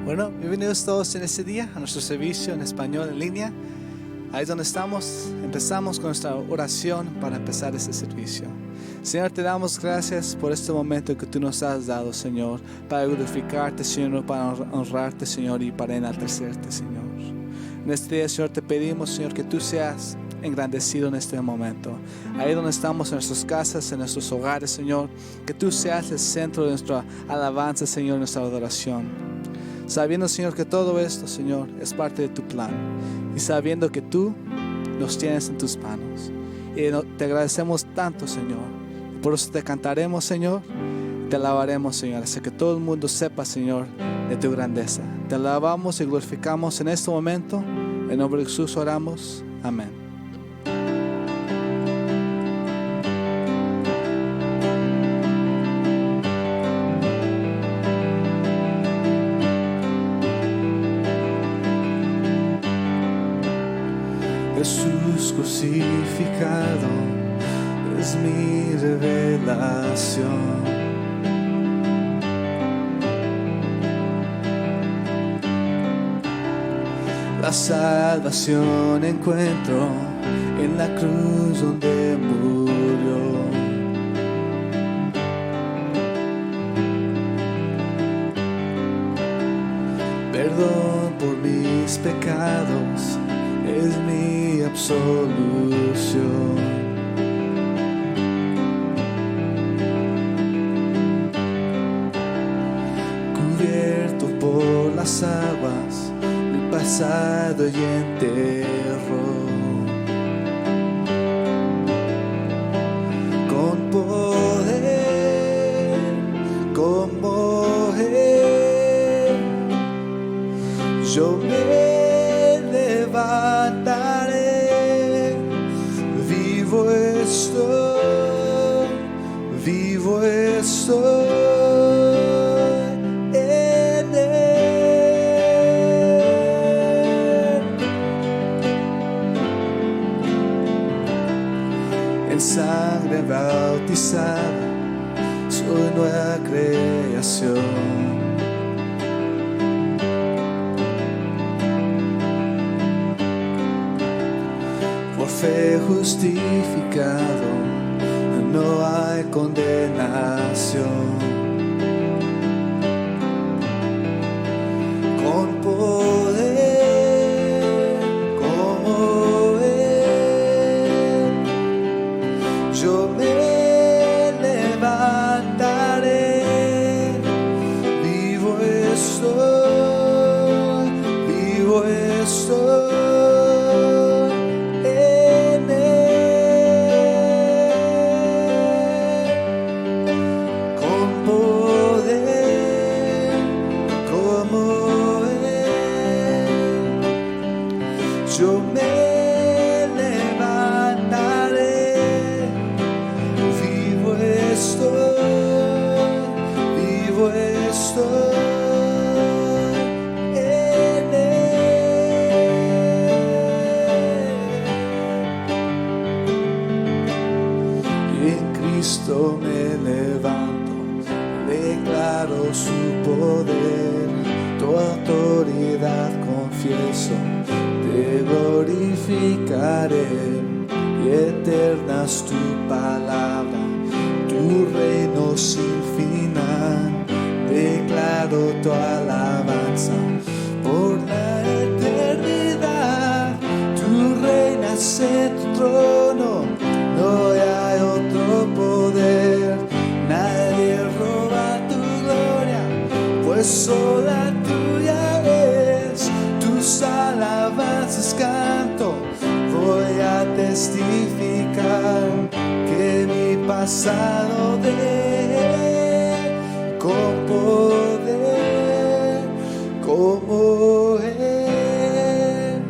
Bueno, bienvenidos todos en este día a nuestro servicio en español en línea. Ahí es donde estamos. Empezamos con nuestra oración para empezar este servicio. Señor, te damos gracias por este momento que tú nos has dado, Señor, para glorificarte, Señor, para honrarte, Señor, y para enaltecerte, Señor. En este día, Señor, te pedimos, Señor, que tú seas engrandecido en este momento. Ahí donde estamos, en nuestras casas, en nuestros hogares, Señor, que tú seas el centro de nuestra alabanza, Señor, nuestra adoración. Sabiendo, Señor, que todo esto, Señor, es parte de tu plan. Y sabiendo que tú nos tienes en tus manos. Y te agradecemos tanto, Señor. Por eso te cantaremos, Señor. Te alabaremos, Señor. Hasta que todo el mundo sepa, Señor, de tu grandeza. Te alabamos y glorificamos en este momento. En nombre de Jesús oramos. Amén. Jesús crucificado es mi revelación. La salvación encuentro en la cruz donde murió. Perdón por mis pecados es mi absolución. Cubierto por las aguas, mi pasado y enterro. Con poder como Él, yo me levantaré. Vivo estoy en Él. En sangre bautizada soy nueva creación. Por fe justificado, no hay condenación. Con poder como Él, yo me levantaré. Vivo estoy en Él. Con poder como Él, yo me levantaré. Vivo estoy en Él. Y en Cristo me levanto, declaro su poder, tu autoridad confieso, te glorificaré, y eterna es tu palabra, tu reino sin final. Declaro tu alabanza por la eternidad. Tú reinas en tu trono, no hay otro poder. Nadie roba tu gloria, pues sola tuya es. Tus alabanzas canto, voy a testificar que mi pasado de con poder como Él,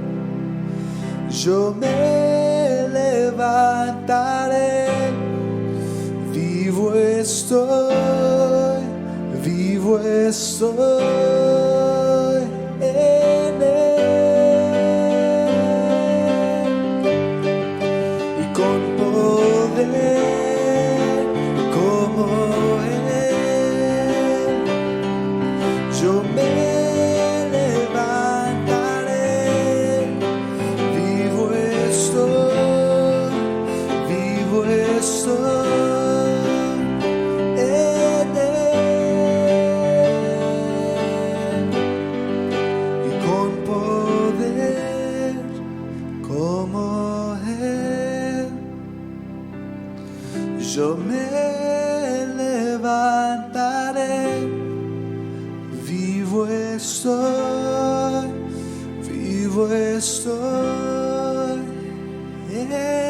yo me levantaré. Vivo estoy en Él. Y con poder como Él, yo me vivo estoy en Él.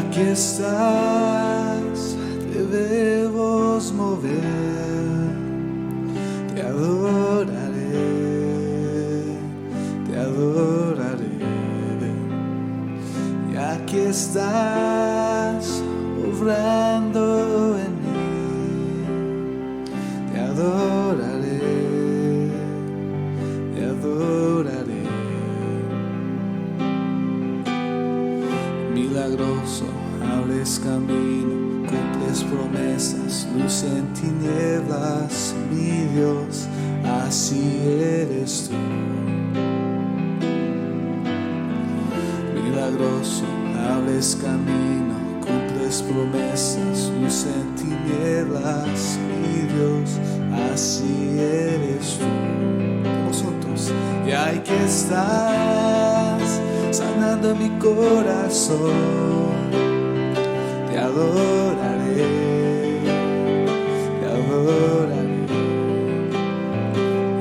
Aquí estás, te debemos mover, te adoraré, te adoraré. Y aquí estás, obrando en mí, te adoraré, te adoraré. Milagroso, abres camino, cumples promesas, luz en tinieblas, mi Dios, así eres tú. Milagroso, abres camino, cumples promesas, luz en tinieblas, mi Dios, así eres tú. Vamos juntos. Y hay que estar sanando mi corazón. Te adoraré, te adoraré.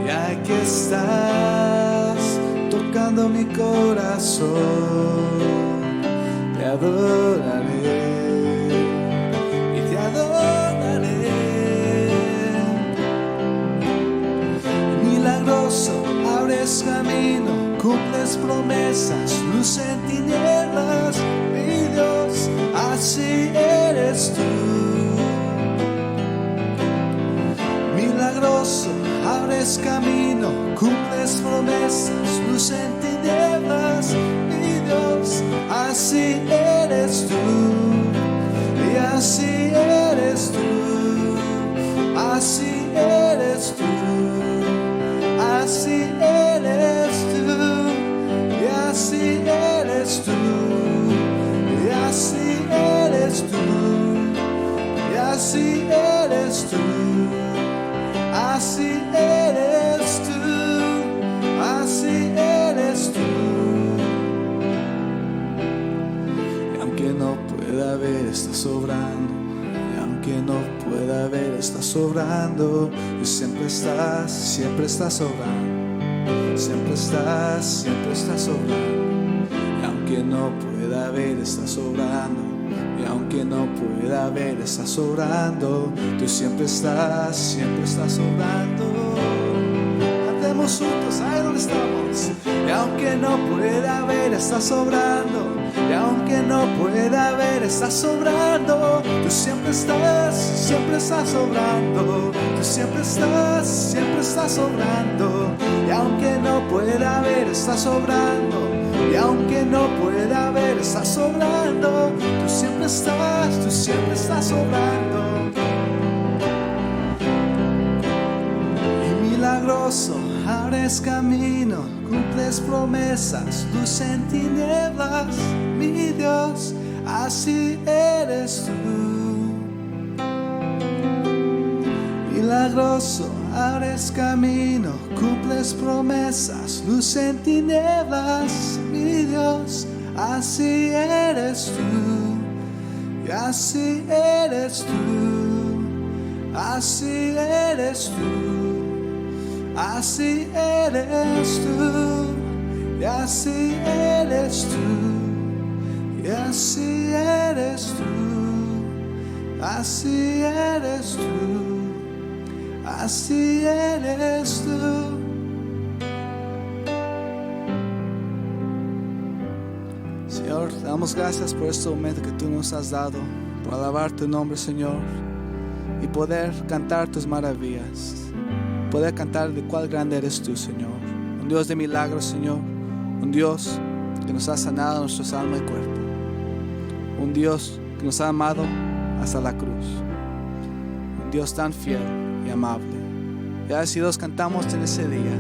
Y hay que estás tocando mi corazón. Te adoraré y te adoraré. Milagroso, abres camino, cumples promesas, luz en tinieblas, mi Dios, así eres tú. Milagroso, abres camino, cumples promesas, luz en tinieblas, mi Dios, así eres tú. Y así eres tú, así eres tú, así eres tú. Y así eres tú, y así eres tú, y así eres tú, así eres tú, así eres tú. Y aunque no pueda ver, estás sobrando. Y aunque no pueda ver, estás sobrando. Y siempre estás sobrando. Siempre estás sobrando. Y aunque no pueda ver, estás sobrando. Y aunque no pueda ver, estás sobrando. Tú siempre estás sobrando. Cantemos juntos, ahí donde estamos. Y aunque no pueda ver, estás sobrando. Y aunque no pueda ver, estás sobrando. Tú siempre estás sobrando. Tú siempre estás sobrando. Y aunque no pueda ver, estás sobrando. Y aunque no pueda ver, estás sobrando. Tú siempre estás sobrando. Y milagroso, abres camino, cumples promesas, luz en tinieblas, mi Dios, así eres tú. Milagroso, abres camino, cumples promesas, luz en tinieblas, mi Dios, así eres tú. Y así eres tú, así eres tú, así eres tú, y así eres tú, y así eres tú, así eres tú, así eres tú. Señor, te damos gracias por este momento que tú nos has dado, por alabar tu nombre, Señor, y poder cantar tus maravillas, poder cantar de cuál grande eres tú, Señor. Un Dios de milagros, Señor, un Dios que nos ha sanado nuestros alma y cuerpo, un Dios que nos ha amado hasta la cruz, un Dios tan fiel y amable. Y a ese Dios cantamos en ese día,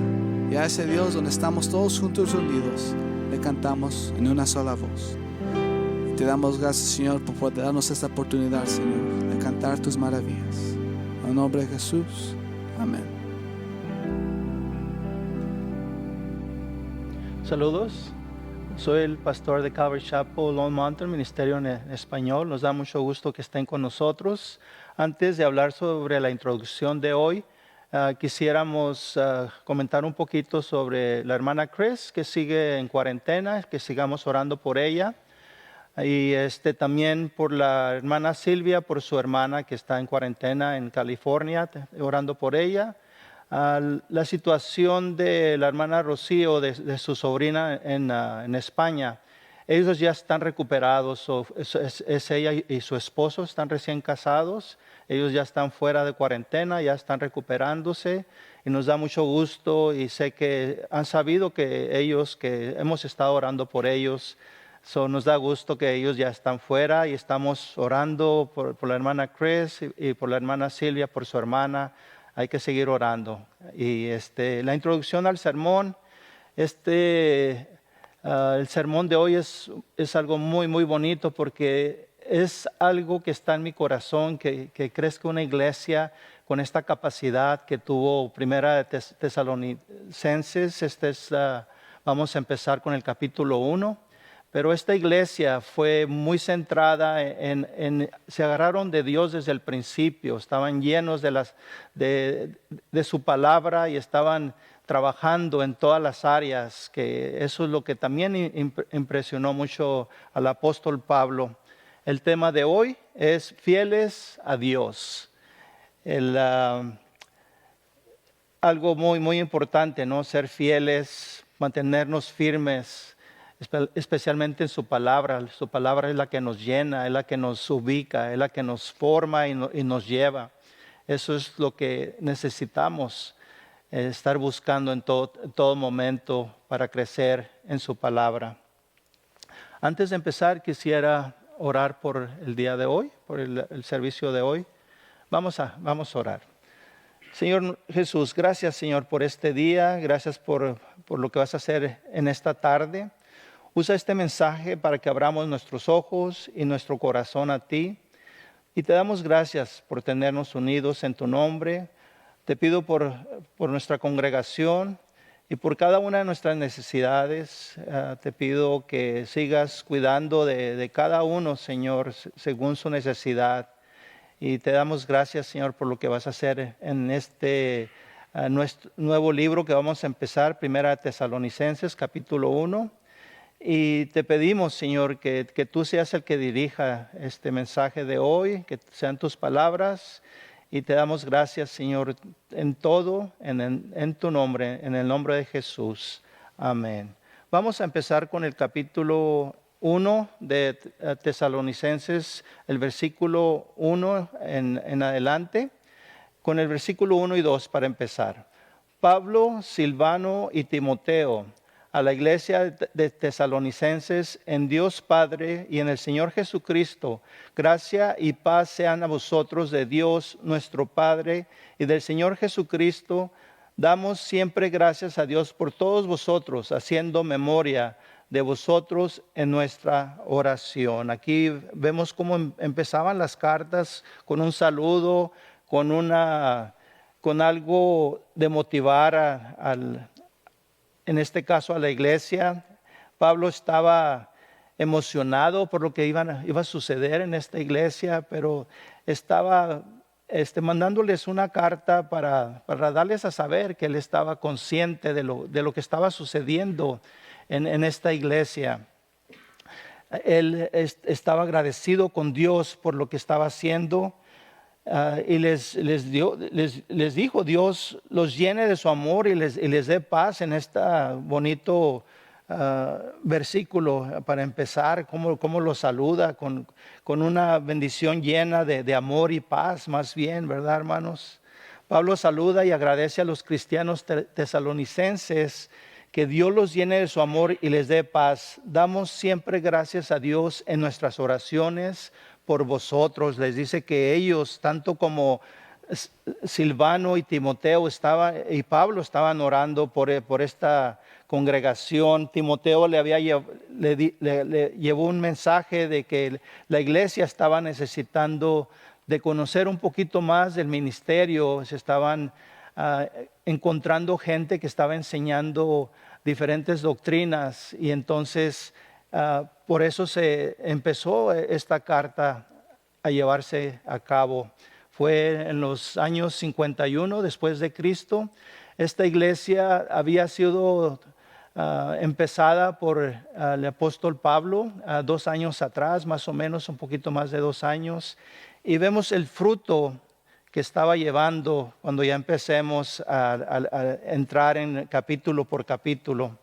y a ese Dios donde estamos todos juntos reunidos, le cantamos en una sola voz. Y te damos gracias, Señor, por darnos esta oportunidad, Señor, de cantar contar tus maravillas. En el nombre de Jesús. Amén. Saludos, soy el pastor de Calvary Chapel, Lone Mountain, Ministerio en Español. Nos da mucho gusto que estén con nosotros. Antes de hablar sobre la introducción de hoy, quisiéramos comentar un poquito sobre la hermana Chris, que sigue en cuarentena, que sigamos orando por ella. Y también por la hermana Silvia, por su hermana que está en cuarentena en California, orando por ella. La situación de la hermana Rocío, de su sobrina en España. Ellos ya están recuperados, es ella y su esposo están recién casados, ellos ya están fuera de cuarentena, ya están recuperándose y nos da mucho gusto y sé que han sabido que hemos estado orando por ellos, nos da gusto que ellos ya están fuera y estamos orando por la hermana Chris y por la hermana Silvia, por su hermana. Hay que seguir orando. Y la introducción al sermón, el sermón de hoy es algo muy, muy bonito porque es algo que está en mi corazón, que crezca una iglesia con esta capacidad que tuvo Primera de Tesalonicenses. Vamos a empezar con el capítulo 1. Pero esta iglesia fue muy centrada se agarraron de Dios desde el principio, estaban llenos de su palabra y estaban trabajando en todas las áreas, que eso es lo que también impresionó mucho al apóstol Pablo. El tema de hoy es fieles a Dios. Algo muy, muy importante, ¿no? Ser fieles, mantenernos firmes, especialmente en su palabra. Su palabra es la que nos llena, es la que nos ubica, es la que nos forma y nos lleva. Eso es lo que necesitamos, estar buscando en todo momento para crecer en su palabra. Antes de empezar, quisiera orar por el día de hoy, por el servicio de hoy. Vamos a orar. Señor Jesús, gracias, Señor, por este día. Gracias por lo que vas a hacer en esta tarde. Usa este mensaje para que abramos nuestros ojos y nuestro corazón a ti. Y te damos gracias por tenernos unidos en tu nombre. Te pido por nuestra congregación y por cada una de nuestras necesidades. Te pido que sigas cuidando de cada uno, Señor, según su necesidad. Y te damos gracias, Señor, por lo que vas a hacer en nuestro nuevo libro que vamos a empezar, Primera de Tesalonicenses, capítulo 1. Y te pedimos, Señor, que tú seas el que dirija este mensaje de hoy, que sean tus palabras. Y te damos gracias, Señor, en todo, en tu nombre, en el nombre de Jesús. Amén. Vamos a empezar con el capítulo 1 de Tesalonicenses, el versículo 1 en adelante, con el versículo 1 y 2 para empezar. Pablo, Silvano y Timoteo, a la iglesia de Tesalonicenses, en Dios Padre y en el Señor Jesucristo, gracia y paz sean a vosotros de Dios nuestro Padre y del Señor Jesucristo. Damos siempre gracias a Dios por todos vosotros, haciendo memoria de vosotros en nuestra oración. Aquí vemos cómo empezaban las cartas con un saludo, con algo de motivar en este caso a la iglesia. Pablo estaba emocionado por lo que iba a suceder en esta iglesia, pero estaba mandándoles una carta para darles a saber que él estaba consciente de lo que estaba sucediendo en esta iglesia. Él estaba agradecido con Dios por lo que estaba haciendo. Y les dijo, Dios los llene de su amor y les dé paz en este bonito versículo para empezar, cómo lo saluda con una bendición llena de amor y paz, más bien, ¿verdad, hermanos? Pablo saluda y agradece a los cristianos tesalonicenses que Dios los llene de su amor y les dé paz. Damos siempre gracias a Dios en nuestras oraciones por vosotros. Les dice que ellos, tanto como Silvano y Timoteo y Pablo estaban orando por esta congregación. Timoteo le llevó un mensaje de que la iglesia estaba necesitando de conocer un poquito más del ministerio. Se estaban encontrando gente que estaba enseñando diferentes doctrinas, y entonces por eso se empezó esta carta a llevarse a cabo. Fue en los años 51 después de Cristo. Esta iglesia había sido empezada por el apóstol Pablo 2 años atrás, más o menos, un poquito más de 2 años. Y vemos el fruto que estaba llevando cuando ya empecemos a entrar en capítulo por capítulo.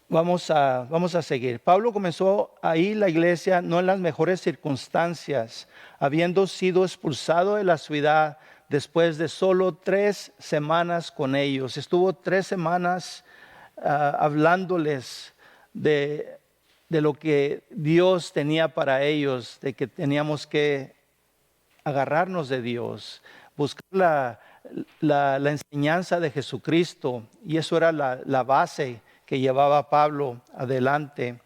Vamos a seguir. Pablo comenzó ahí la iglesia no en las mejores circunstancias, habiendo sido expulsado de la ciudad después de solo 3 semanas con ellos. Estuvo 3 semanas hablándoles de lo que Dios tenía para ellos, de que teníamos que agarrarnos de Dios, buscar la enseñanza de Jesucristo, y eso era la base que llevaba Pablo adelante.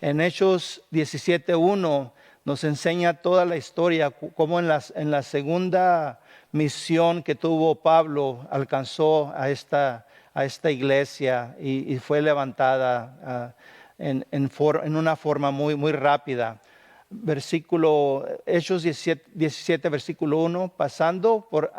En Hechos 17:1 nos enseña toda la historia, cómo en la segunda misión que tuvo Pablo alcanzó a esta iglesia y fue levantada en una forma muy, muy rápida. Hechos 17, versículo 1, pasando por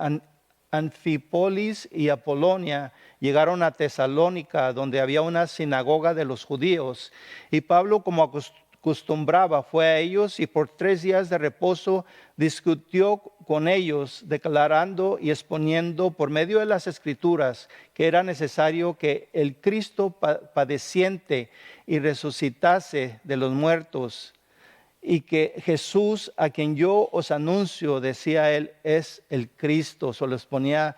Anfípolis y Apolonia, llegaron a Tesalónica, donde había una sinagoga de los judíos. Y Pablo, como acostumbraba, fue a ellos y por 3 días de reposo discutió con ellos, declarando y exponiendo por medio de las Escrituras que era necesario que el Cristo padeciente y resucitase de los muertos, y que Jesús, a quien yo os anuncio, decía él, es el Cristo. Solo les ponía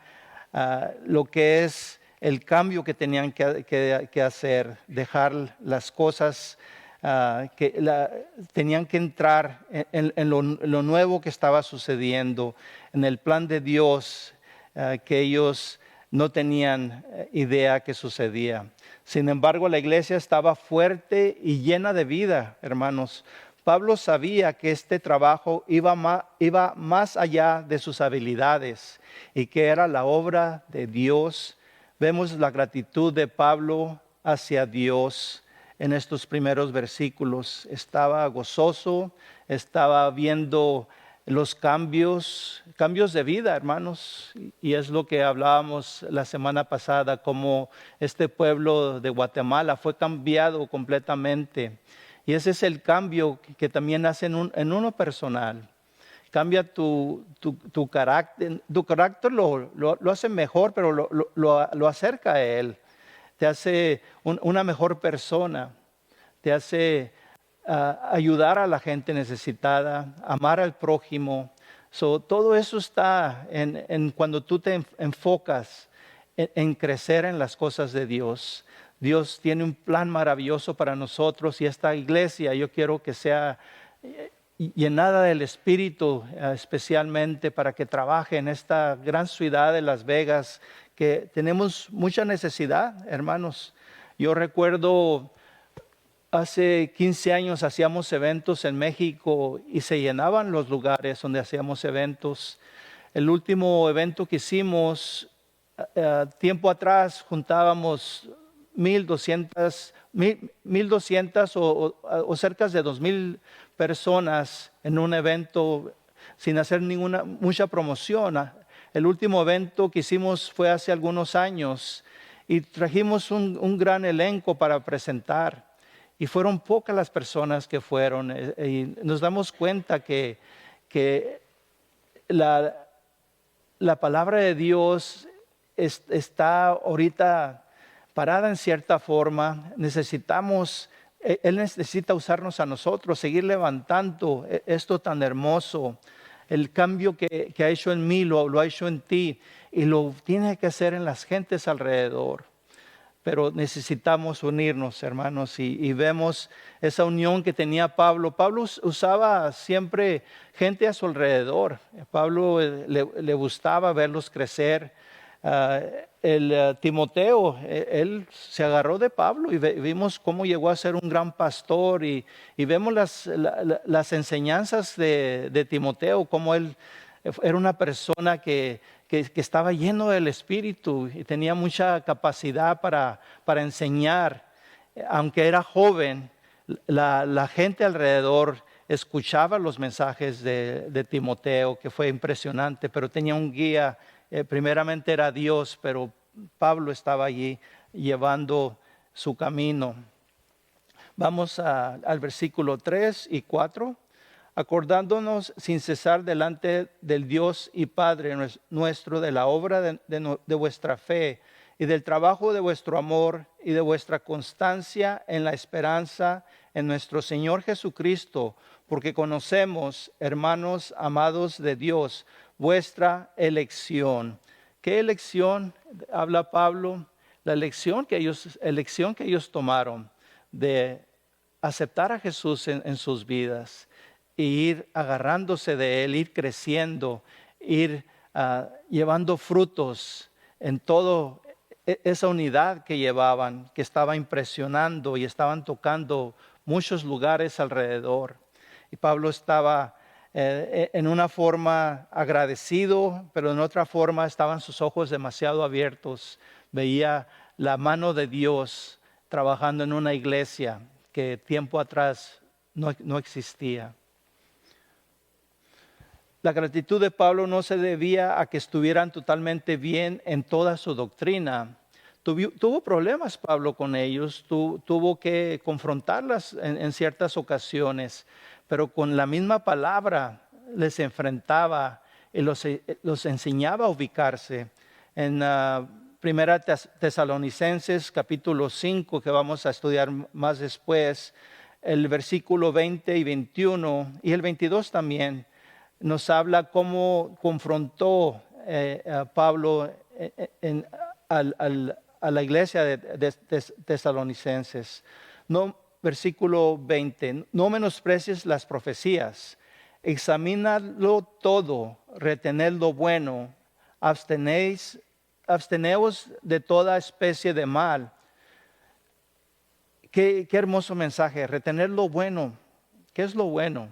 lo que es el cambio que tenían que hacer, dejar las cosas tenían que entrar en lo nuevo que estaba sucediendo, en el plan de Dios que ellos no tenían idea que sucedía. Sin embargo, la iglesia estaba fuerte y llena de vida, hermanos. Pablo sabía que este trabajo iba más allá de sus habilidades y que era la obra de Dios. Vemos la gratitud de Pablo hacia Dios en estos primeros versículos. Estaba gozoso, estaba viendo los cambios de vida, hermanos. Y es lo que hablábamos la semana pasada, cómo este pueblo de Guatemala fue cambiado completamente. Y ese es el cambio que también hace en uno personal. Cambia tu carácter. Tu carácter lo hace mejor, pero lo acerca a Él. Te hace una mejor persona. Te hace ayudar a la gente necesitada, amar al prójimo. Todo eso está en cuando tú te enfocas en crecer en las cosas de Dios. Dios tiene un plan maravilloso para nosotros, y esta iglesia yo quiero que sea llenada del Espíritu, especialmente para que trabaje en esta gran ciudad de Las Vegas, que tenemos mucha necesidad, hermanos. Yo recuerdo hace 15 años hacíamos eventos en México y se llenaban los lugares donde hacíamos eventos. El último evento que hicimos, tiempo atrás, juntábamos 1,200 o cerca de 2,000 personas en un evento sin hacer mucha promoción. El último evento que hicimos fue hace algunos años y trajimos un gran elenco para presentar, y fueron pocas las personas que fueron, y nos damos cuenta que la palabra de Dios está ahorita parada en cierta forma. Él necesita usarnos a nosotros, seguir levantando esto tan hermoso. El cambio que ha hecho en mí lo ha hecho en ti, y lo tiene que hacer en las gentes alrededor. Pero necesitamos unirnos, hermanos, y vemos esa unión que tenía Pablo. Pablo usaba siempre gente a su alrededor. Pablo le gustaba verlos crecer. Timoteo, él se agarró de Pablo y vimos cómo llegó a ser un gran pastor y vemos las enseñanzas de Timoteo, cómo él era una persona que estaba lleno del Espíritu y tenía mucha capacidad para enseñar. Aunque era joven, la gente alrededor escuchaba los mensajes de Timoteo, que fue impresionante, pero tenía un guía. Primeramente era Dios, pero Pablo estaba allí llevando su camino. Vamos al versículo 3 y 4. Acordándonos sin cesar delante del Dios y Padre nuestro de la obra de vuestra fe y del trabajo de vuestro amor y de vuestra constancia en la esperanza en nuestro Señor Jesucristo, porque conocemos, hermanos amados de Dios, vuestra elección. ¿Qué elección habla Pablo? La elección que ellos tomaron de aceptar a Jesús en sus vidas e ir agarrándose de Él, ir creciendo, ir llevando frutos en todo esa unidad que llevaban, que estaba impresionando y estaban tocando muchos lugares alrededor. Y Pablo estaba en una forma agradecido, pero en otra forma estaban sus ojos demasiado abiertos. Veía la mano de Dios trabajando en una iglesia que tiempo atrás no existía. La gratitud de Pablo no se debía a que estuvieran totalmente bien en toda su doctrina. Tuvo problemas Pablo con ellos, tuvo que confrontarlas en ciertas ocasiones, pero con la misma palabra les enfrentaba y los enseñaba a ubicarse. En Primera Tesalonicenses capítulo 5, que vamos a estudiar más después, el versículo 20 y 21 y el 22 también, nos habla cómo confrontó a Pablo a la iglesia de tesalonicenses. No, versículo 20, no menosprecies las profecías, examínalo todo, retened lo bueno, absteneos de toda especie de mal. Qué hermoso mensaje, retener lo bueno. ¿Qué es lo bueno?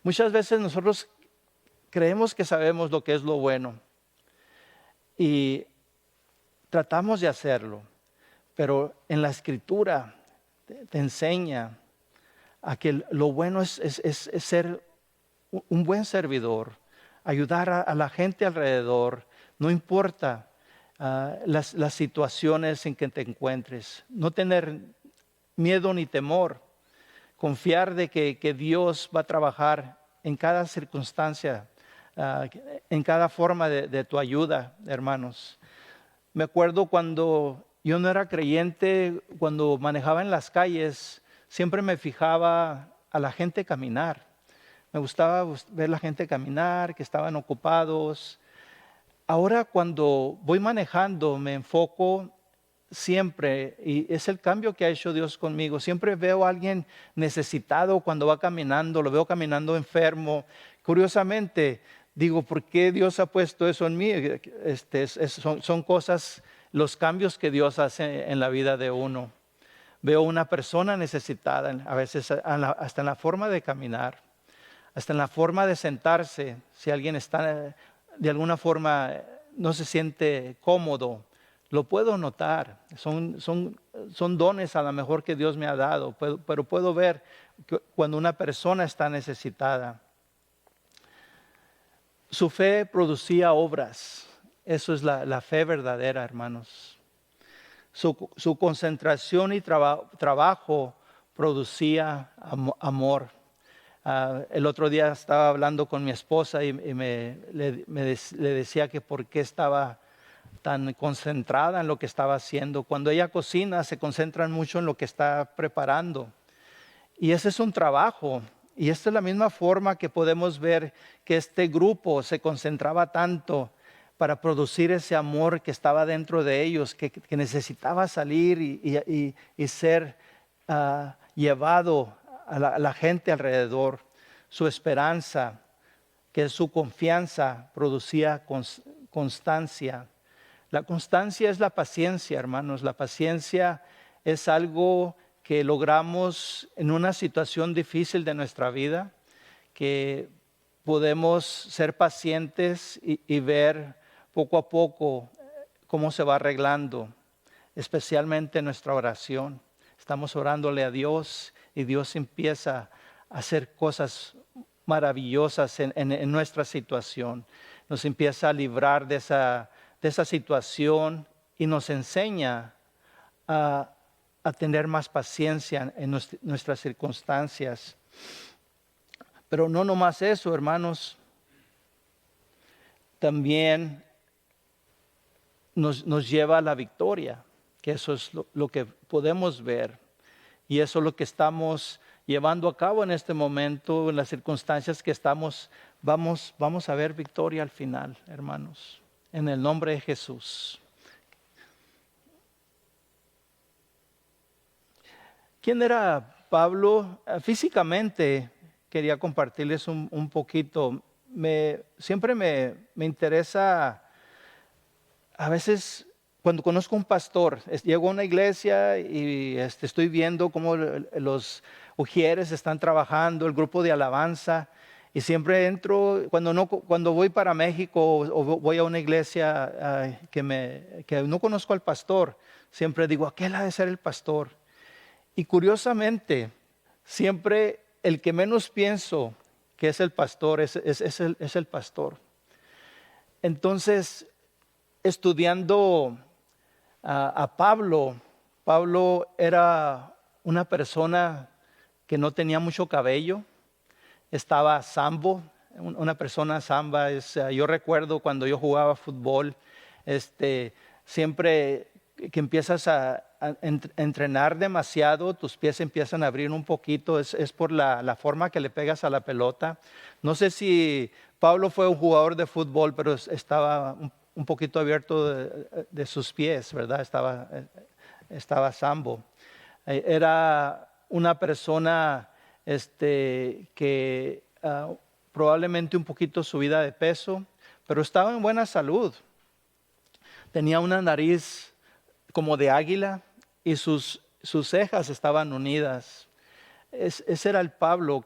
Muchas veces nosotros creemos que sabemos lo que es lo bueno y tratamos de hacerlo, pero en la Escritura te enseña a que lo bueno es ser un buen servidor, ayudar a la gente alrededor, no importa las situaciones en que te encuentres, no tener miedo ni temor, confiar de que Dios va a trabajar en cada circunstancia, en cada forma de tu ayuda, hermanos. Me acuerdo cuando yo no era creyente, cuando manejaba en las calles, siempre me fijaba a la gente caminar. Me gustaba ver la gente caminar, que estaban ocupados. Ahora cuando voy manejando me enfoco siempre, y es el cambio que ha hecho Dios conmigo. Siempre veo a alguien necesitado cuando va caminando, lo veo caminando enfermo. Curiosamente, digo, ¿por qué Dios ha puesto eso en mí? Son cosas, los cambios que Dios hace en la vida de uno. Veo una persona necesitada, a veces hasta en la forma de caminar, hasta en la forma de sentarse. Si alguien está de alguna forma no se siente cómodo, lo puedo notar. Son dones a lo mejor que Dios me ha dado, pero puedo ver cuando una persona está necesitada. Su fe producía obras. Eso es la fe verdadera, hermanos. Su concentración y trabajo producía amor. El otro día estaba hablando con mi esposa y le decía que por qué estaba tan concentrada en lo que estaba haciendo. Cuando ella cocina, se concentra mucho en lo que está preparando. Y ese es un trabajo. Y esta es la misma forma que podemos ver que este grupo se concentraba tanto para producir ese amor que estaba dentro de ellos, que necesitaba salir y ser llevado a la gente alrededor. Su esperanza, que es su confianza, producía constancia. La constancia es la paciencia, hermanos. La paciencia es algo que logramos en una situación difícil de nuestra vida, que podemos ser pacientes y ver poco a poco cómo se va arreglando, especialmente en nuestra oración. Estamos orándole a Dios y Dios empieza a hacer cosas maravillosas en nuestra situación. Nos empieza a librar de esa situación y nos enseña a tener más paciencia en nuestras circunstancias. Pero no nomás eso, hermanos, también nos lleva a la victoria, que eso es lo que podemos ver. Y eso es lo que estamos llevando a cabo en este momento, en las circunstancias que estamos. Vamos a ver victoria al final, hermanos, en el nombre de Jesús. ¿Quién era Pablo? Físicamente quería compartirles un poquito. Siempre me interesa, a veces cuando conozco un pastor, llego a una iglesia y estoy viendo cómo los ujieres están trabajando, el grupo de alabanza, y siempre entro, cuando voy para México o voy a una iglesia que no conozco al pastor, siempre digo, aquel ha de ser el pastor. Y curiosamente, siempre el que menos pienso que es el pastor es el pastor. Entonces, estudiando a Pablo era una persona que no tenía mucho cabello, estaba zambo, una persona zamba. Yo recuerdo cuando yo jugaba fútbol, siempre que empiezas a entrenar demasiado, tus pies empiezan a abrir un poquito, es por la forma que le pegas a la pelota. No sé si Pablo fue un jugador de fútbol, pero estaba un poquito abierto de sus pies, ¿verdad? Estaba zambo. Era una persona que probablemente un poquito subida de peso, pero estaba en buena salud. Tenía una nariz como de águila y sus cejas estaban unidas. Ese era el Pablo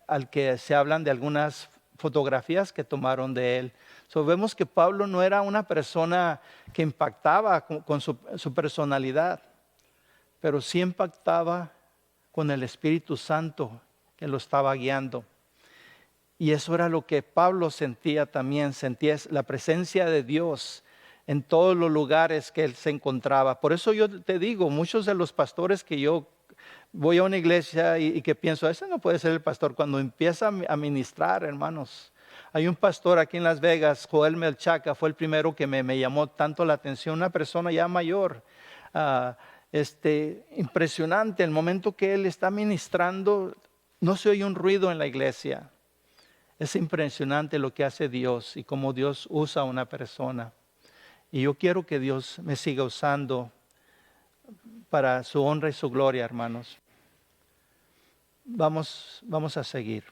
al que se hablan de algunas fotografías que tomaron de él. Vemos que Pablo no era una persona que impactaba con su personalidad, pero sí impactaba con el Espíritu Santo que lo estaba guiando. Y eso era lo que Pablo sentía también, sentía la presencia de Dios en todos los lugares que él se encontraba. Por eso yo te digo, muchos de los pastores que yo voy a una iglesia y que pienso, ese no puede ser el pastor, cuando empieza a ministrar, hermanos. Hay un pastor aquí en Las Vegas, Joel Melchaca, fue el primero que me llamó tanto la atención, una persona ya mayor, impresionante. El momento que él está ministrando, no se oye un ruido en la iglesia. Es impresionante lo que hace Dios y cómo Dios usa a una persona. Y yo quiero que Dios me siga usando para su honra y su gloria, hermanos. Vamos a seguir.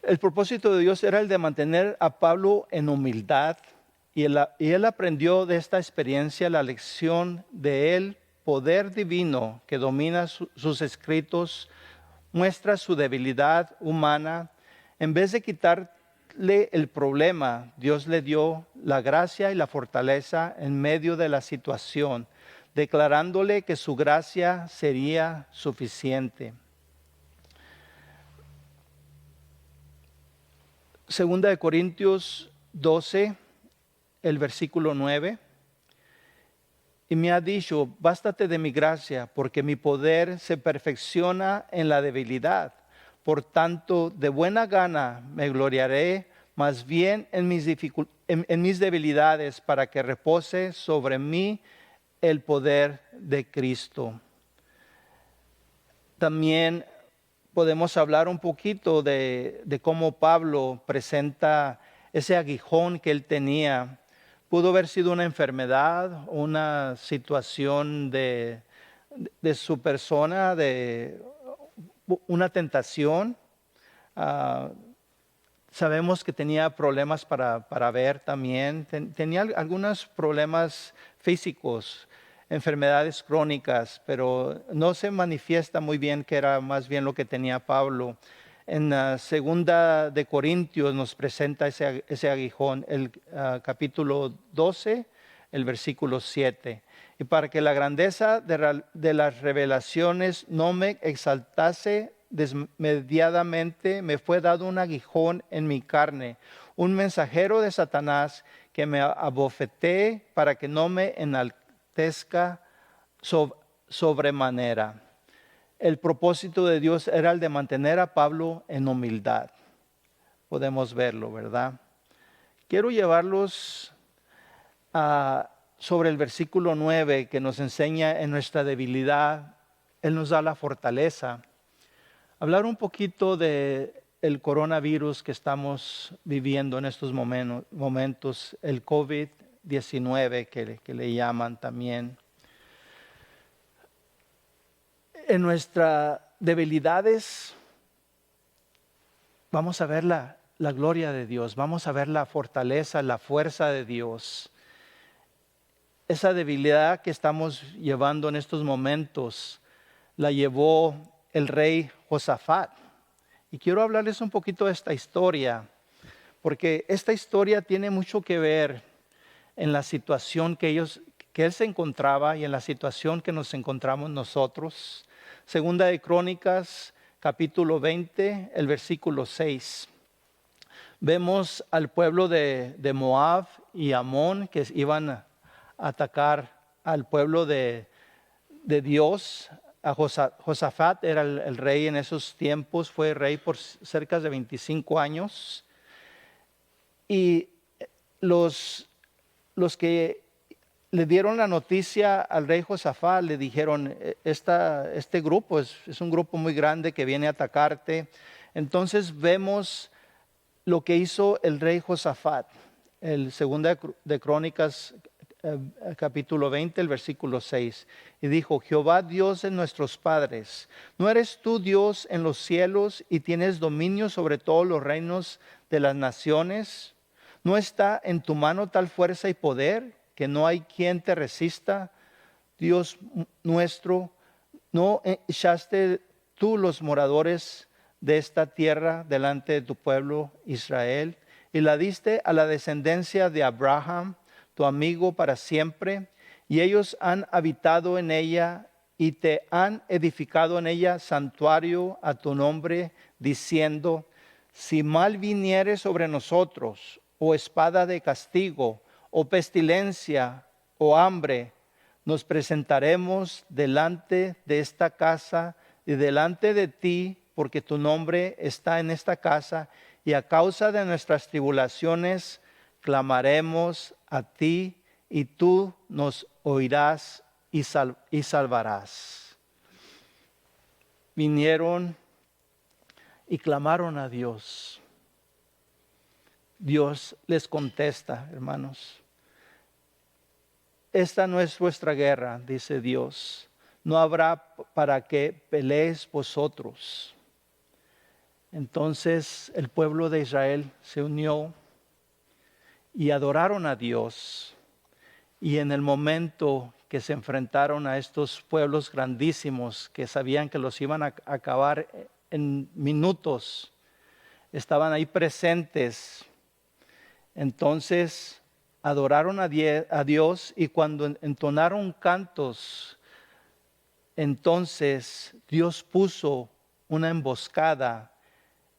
El propósito de Dios era el de mantener a Pablo en humildad, y él aprendió de esta experiencia la lección del poder divino que domina sus escritos, muestra su debilidad humana. En vez de quitarle el problema, Dios le dio la gracia y la fortaleza en medio de la situación, declarándole que su gracia sería suficiente. Segunda de Corintios 12, el versículo 9. Y me ha dicho, bástate de mi gracia, porque mi poder se perfecciona en la debilidad. Por tanto, de buena gana me gloriaré más bien en mis debilidades, para que repose sobre mí el poder de Cristo. También podemos hablar un poquito de cómo Pablo presenta ese aguijón que él tenía. Pudo haber sido una enfermedad, una situación de su persona, una tentación. Ah, sabemos que tenía problemas para ver también. Tenía algunos problemas físicos, enfermedades crónicas, pero no se manifiesta muy bien que era más bien lo que tenía Pablo. En la segunda de Corintios nos presenta ese aguijón, el capítulo 12, el versículo 7. Y para que la grandeza de las revelaciones no me exaltase desmedidamente, me fue dado un aguijón en mi carne, un mensajero de Satanás que me abofetee para que no me enaltezca sobremanera. El propósito de Dios era el de mantener a Pablo en humildad. Podemos verlo, ¿verdad? Quiero llevarlos sobre el versículo 9 que nos enseña en nuestra debilidad, Él nos da la fortaleza. Hablar un poquito de el coronavirus que estamos viviendo en estos momentos, el COVID-19 que le llaman también. En nuestras debilidades vamos a ver la gloria de Dios, vamos a ver la fortaleza, la fuerza de Dios. Esa debilidad que estamos llevando en estos momentos la llevó el rey Josafat. Y quiero hablarles un poquito de esta historia, porque esta historia tiene mucho que ver en la situación que él se encontraba y en la situación que nos encontramos nosotros. Segunda de Crónicas, capítulo 20, el versículo 6. Vemos al pueblo de Moab y Amón que iban a atacar al pueblo de Dios. A Josafat era el rey en esos tiempos, fue rey por cerca de 25 años. Y los que le dieron la noticia al rey Josafat, le dijeron, este grupo es un grupo muy grande que viene a atacarte. Entonces vemos lo que hizo el rey Josafat. El segunda de Crónicas, capítulo 20, el versículo 6. Y dijo, Jehová Dios de nuestros padres, ¿no eres tú Dios en los cielos y tienes dominio sobre todos los reinos de las naciones? ¿No está en tu mano tal fuerza y poder que no hay quien te resista? Dios nuestro, ¿no echaste tú los moradores de esta tierra delante de tu pueblo Israel? Y la diste a la descendencia de Abraham, tu amigo para siempre, y ellos han habitado en ella y te han edificado en ella santuario a tu nombre, diciendo, si mal viniere sobre nosotros, o espada de castigo, o pestilencia, o hambre, nos presentaremos delante de esta casa y delante de ti, porque tu nombre está en esta casa, y a causa de nuestras tribulaciones clamaremos a ti, y tú nos oirás y salvarás. Vinieron y clamaron a Dios. Dios les contesta, hermanos. Esta no es vuestra guerra, dice Dios. No habrá para que peleéis vosotros. Entonces el pueblo de Israel se unió y adoraron a Dios. Y en el momento que se enfrentaron a estos pueblos grandísimos que sabían que los iban a acabar en minutos, estaban ahí presentes. Entonces adoraron a Dios, y cuando entonaron cantos, entonces Dios puso una emboscada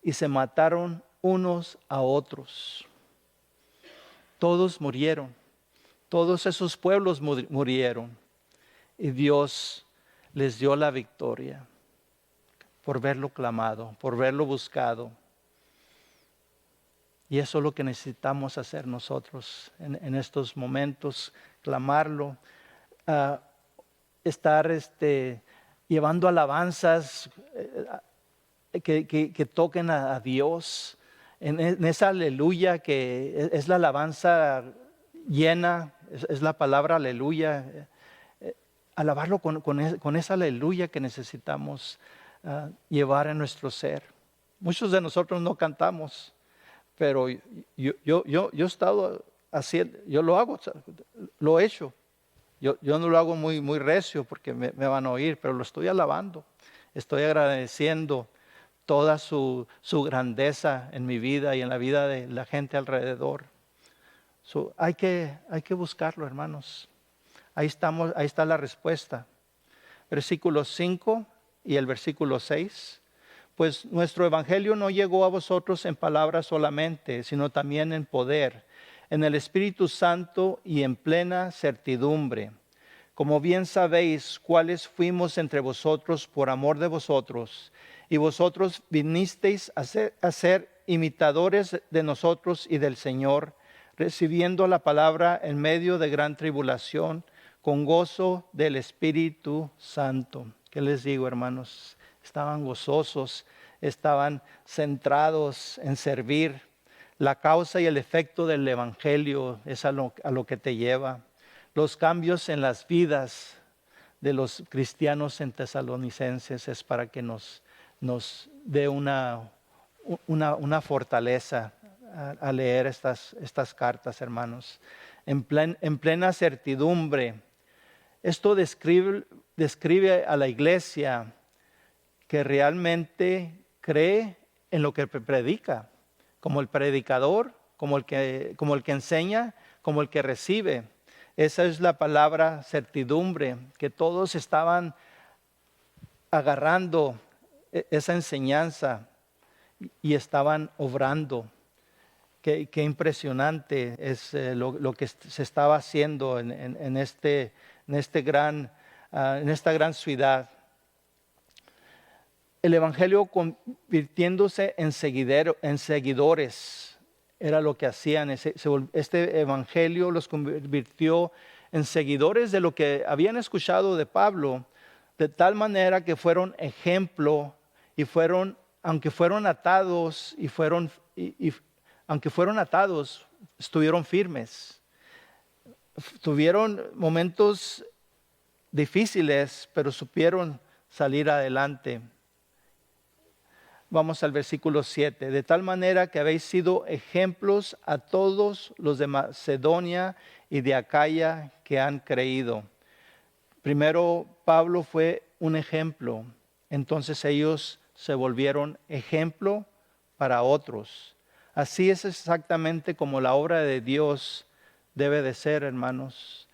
y se mataron unos a otros. Todos murieron, todos esos pueblos murieron, y Dios les dio la victoria por verlo clamado, por verlo buscado. Y eso es lo que necesitamos hacer nosotros en estos momentos, clamarlo, estar llevando alabanzas que toquen a Dios, en esa aleluya que es la alabanza llena, es la palabra aleluya, alabarlo con esa aleluya que necesitamos llevar en nuestro ser. Muchos de nosotros no cantamos, pero yo he estado haciendo, yo lo hago, lo he hecho. Yo no lo hago muy recio porque me van a oír, pero lo estoy alabando. Estoy agradeciendo toda su grandeza en mi vida y en la vida de la gente alrededor. Hay que buscarlo, hermanos. Ahí está la respuesta. Versículo 5 y el versículo 6. Pues nuestro evangelio no llegó a vosotros en palabras solamente, sino también en poder, en el Espíritu Santo y en plena certidumbre. Como bien sabéis cuáles fuimos entre vosotros por amor de vosotros, y vosotros vinisteis a ser imitadores de nosotros y del Señor, recibiendo la palabra en medio de gran tribulación, con gozo del Espíritu Santo. ¿Qué les digo, hermanos? Estaban gozosos, estaban centrados en servir. La causa y el efecto del Evangelio es a lo que te lleva. Los cambios en las vidas de los cristianos en Tesalonicenses es para que nos dé una fortaleza a leer estas cartas, hermanos. En plena certidumbre. Esto describe a la iglesia que realmente cree en lo que predica, como el predicador, como el que enseña, como el que recibe. Esa es la palabra certidumbre, que todos estaban agarrando esa enseñanza y estaban obrando. Qué impresionante es lo que se estaba haciendo en esta gran ciudad. El evangelio convirtiéndose en seguidores era lo que hacían. Este evangelio los convirtió en seguidores de lo que habían escuchado de Pablo, de tal manera que fueron ejemplo y aunque fueron atados estuvieron firmes. Tuvieron momentos difíciles, pero supieron salir adelante. Vamos al versículo 7. De tal manera que habéis sido ejemplos a todos los de Macedonia y de Acaya que han creído. Primero, Pablo fue un ejemplo. Entonces ellos se volvieron ejemplo para otros. Así es exactamente como la obra de Dios debe de ser, hermanos.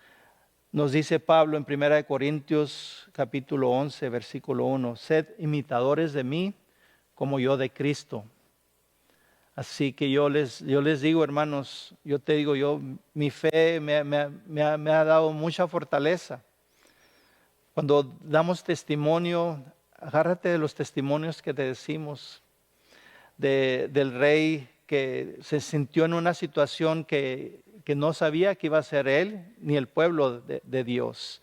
Nos dice Pablo en 1 Corintios capítulo 11, versículo 1. Sed imitadores de mí, como yo de Cristo. Así que yo les digo, hermanos, yo te digo, mi fe me ha dado mucha fortaleza. Cuando damos testimonio, agárrate de los testimonios que te decimos, del rey que se sintió en una situación que no sabía que iba a ser él ni el pueblo de Dios,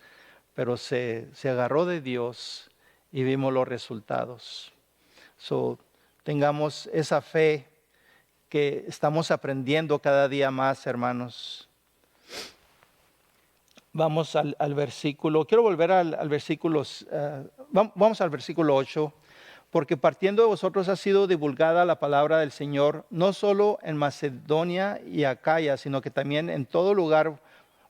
pero se agarró de Dios y vimos los resultados. Tengamos esa fe que estamos aprendiendo cada día más, hermanos. Vamos al versículo, quiero volver al versículo, vamos al versículo 8. Porque partiendo de vosotros ha sido divulgada la palabra del Señor, no solo en Macedonia y Acaya, sino que también en todo lugar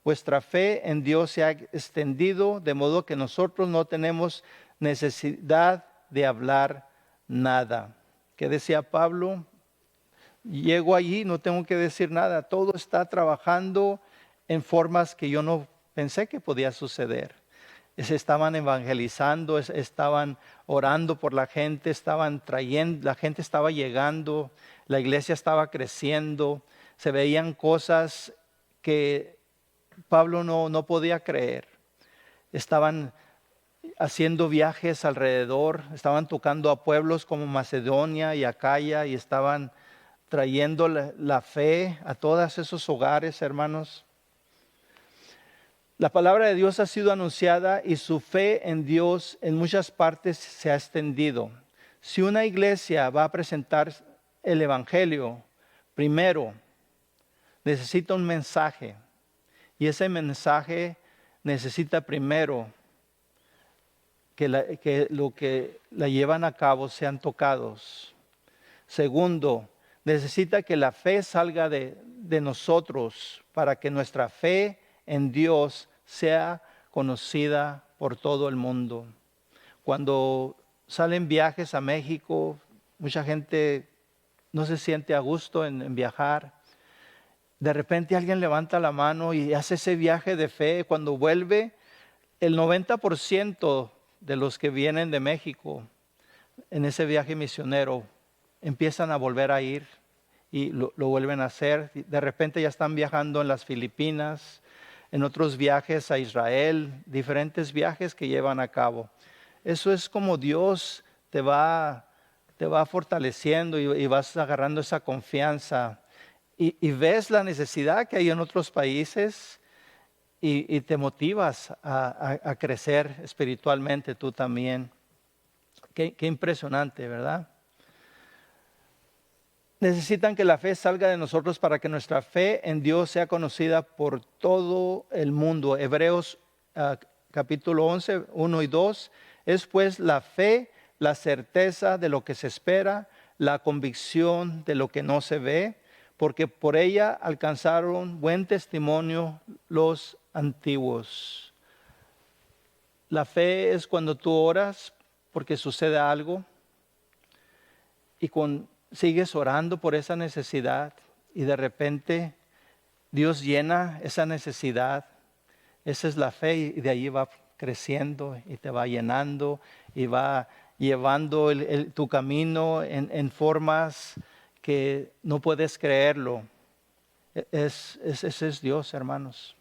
vuestra fe en Dios se ha extendido, de modo que nosotros no tenemos necesidad de hablar nada. ¿Qué decía Pablo? Llego allí, no tengo que decir nada, todo está trabajando en formas que yo no pensé que podía suceder. Se estaban evangelizando, estaban orando por la gente, estaban trayendo, la gente estaba llegando, la iglesia estaba creciendo, se veían cosas que Pablo no podía creer. Estaban haciendo viajes alrededor, estaban tocando a pueblos como Macedonia y Acaya y estaban trayendo la fe a todos esos hogares, hermanos. La palabra de Dios ha sido anunciada y su fe en Dios en muchas partes se ha extendido. Si una iglesia va a presentar el evangelio, primero necesita un mensaje y ese mensaje necesita primero que lo que la llevan a cabo sean tocados. Segundo, necesita que la fe salga de nosotros para que nuestra fe en Dios sea conocida por todo el mundo. Cuando salen viajes a México, mucha gente no se siente a gusto en viajar. De repente alguien levanta la mano y hace ese viaje de fe. Cuando vuelve, el 90% de los que vienen de México en ese viaje misionero empiezan a volver a ir y lo vuelven a hacer. De repente ya están viajando en las Filipinas, en otros viajes a Israel, diferentes viajes que llevan a cabo. Eso es como Dios te va fortaleciendo y vas agarrando esa confianza. Y ves la necesidad que hay en otros países y te motivas a crecer espiritualmente tú también. Qué impresionante, ¿verdad? Necesitan que la fe salga de nosotros para que nuestra fe en Dios sea conocida por todo el mundo. Hebreos capítulo 11, 1 y 2. Es pues la fe, la certeza de lo que se espera, la convicción de lo que no se ve, porque por ella alcanzaron buen testimonio los antiguos. La fe es cuando tú oras porque sucede algo y sigues orando por esa necesidad y de repente Dios llena esa necesidad. Esa es la fe y de ahí va creciendo y te va llenando y va llevando tu camino en formas que no puedes creerlo. Ese es Dios, hermanos.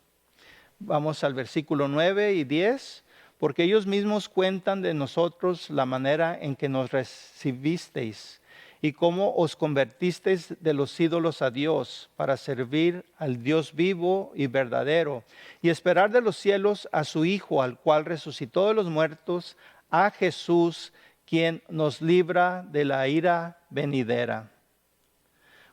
Vamos al versículo 9 y 10. Porque ellos mismos cuentan de nosotros la manera en que nos recibisteis y cómo os convertisteis de los ídolos a Dios para servir al Dios vivo y verdadero y esperar de los cielos a su Hijo, al cual resucitó de los muertos, a Jesús, quien nos libra de la ira venidera.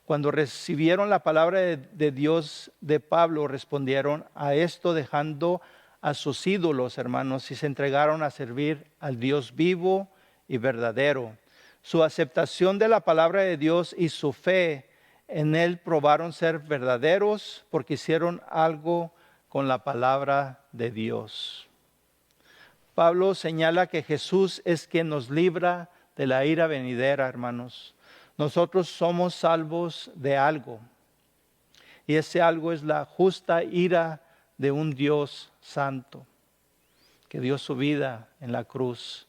Cuando recibieron la palabra de Dios de Pablo, respondieron a esto dejando a sus ídolos, hermanos, y se entregaron a servir al Dios vivo y verdadero. Su aceptación de la palabra de Dios y su fe en Él probaron ser verdaderos porque hicieron algo con la palabra de Dios. Pablo señala que Jesús es quien nos libra de la ira venidera, hermanos. Nosotros somos salvos de algo y ese algo es la justa ira de un Dios santo que dio su vida en la cruz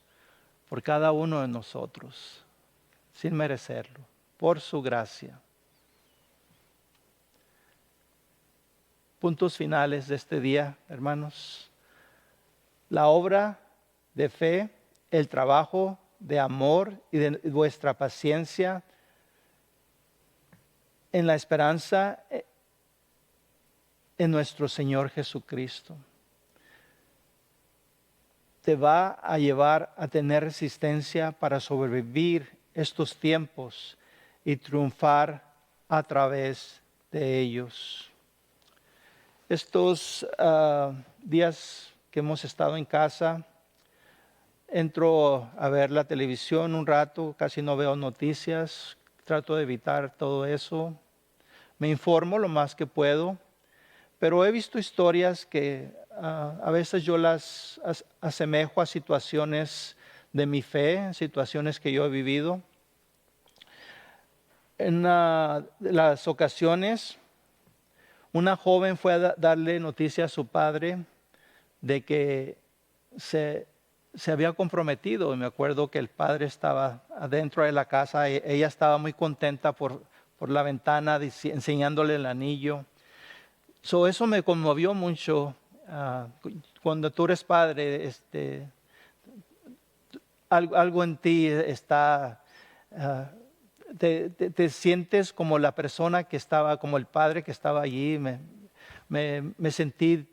por cada uno de nosotros, sin merecerlo, por su gracia. Puntos finales de este día, hermanos. La obra de fe, el trabajo de amor y de vuestra paciencia en la esperanza en nuestro Señor Jesucristo te va a llevar a tener resistencia para sobrevivir estos tiempos y triunfar a través de ellos. Estos días que hemos estado en casa, entro a ver la televisión un rato, casi no veo noticias, trato de evitar todo eso. Me informo lo más que puedo, pero he visto historias que a veces yo las asemejo a situaciones de mi fe, situaciones que yo he vivido. En las ocasiones, una joven fue a darle noticia a su padre de que se había comprometido. Me acuerdo que el padre estaba adentro de la casa, ella estaba muy contenta por la ventana enseñándole el anillo. Eso me conmovió mucho. Cuando tú eres padre, algo en ti está, te sientes como la persona que estaba, como el padre que estaba allí. Me sentí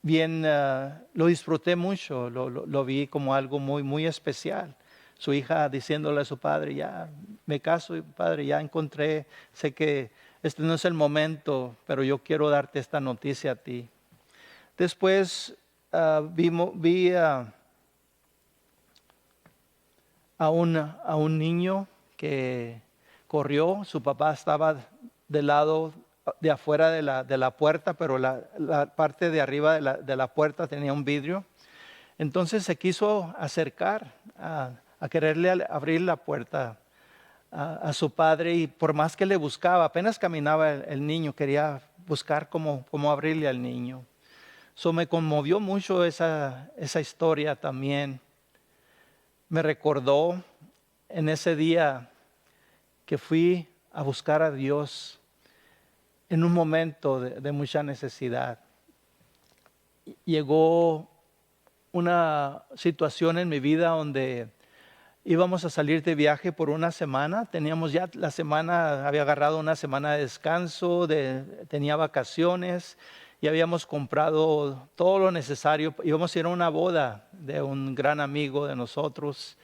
bien, lo disfruté mucho, lo vi como algo muy, muy especial. Su hija diciéndole a su padre, ya me caso, padre, ya encontré, sé que este no es el momento, pero yo quiero darte esta noticia a ti. Después vi a un niño que corrió. Su papá estaba del lado de afuera de la puerta, pero la parte de arriba de la puerta tenía un vidrio. Entonces se quiso acercar a quererle abrir la puerta a su padre, y por más que le buscaba, apenas caminaba el niño, quería buscar cómo abrirle al niño. So me conmovió mucho esa historia también. Me recordó en ese día que fui a buscar a Dios en un momento de mucha necesidad. Llegó una situación en mi vida donde íbamos a salir de viaje por una semana. Teníamos ya la semana, había agarrado una semana de descanso, tenía vacaciones y habíamos comprado todo lo necesario. Íbamos a ir a una boda de un gran amigo de nosotros.